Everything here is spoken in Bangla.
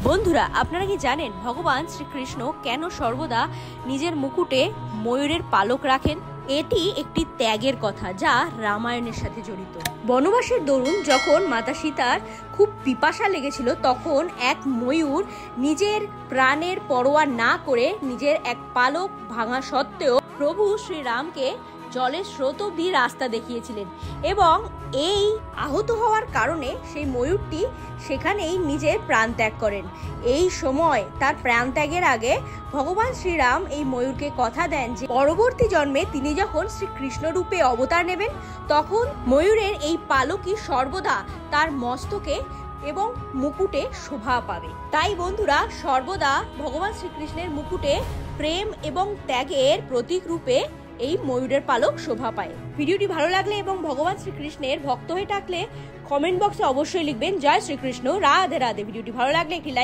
বন্ধুরা, আপনারা কি জানেন ভগবান শ্রীকৃষ্ণ কেন সর্বদা নিজের মুকুটে ময়ূরের পালক রাখেন? এটি একটি ত্যাগের কথা যা রামায়ণের সাথে জড়িত। বনবাসের দরুন যখন মাতা সীতার খুব পিপাসা লেগেছিল, তখন এক ময়ূর নিজের প্রাণের পরোয়া না করে নিজের এক পালক ভাঙা সত্ত্বেও প্রভু শ্রীরামকে জলের স্রোত অব্দি রাস্তা দেখিয়েছিলেন এবং এই আহত হওয়ার কারণে সেই ময়ূরটি সেখানেই নিজের প্রাণ ত্যাগ করেন। এই সময় তার প্রাণ ত্যাগের আগে ভগবান শ্রীরাম এই ময়ূরকে কথা দেন যে পরবর্তী জন্মে তিনি যখন শ্রীকৃষ্ণ রূপে অবতার নেবেন, তখন ময়ূরের এই পালকই সর্বদা তার মস্তকে এবং মুকুটে শোভা পাবে। তাই বন্ধুরা, সর্বদা ভগবান শ্রীকৃষ্ণের মুকুটে প্রেম এবং ত্যাগের প্রতীক রূপে এই ময়ূরের পালক শোভা পায়। ভিডিওটি ভালো লাগলে এবং ভগবান শ্রীকৃষ্ণের ভক্ত হয়ে থাকলে কমেন্ট বক্সে অবশ্যই লিখবেন জয় শ্রীকৃষ্ণ, রাধে রাধে। ভিডিওটি ভালো লাগলে একটি লাইক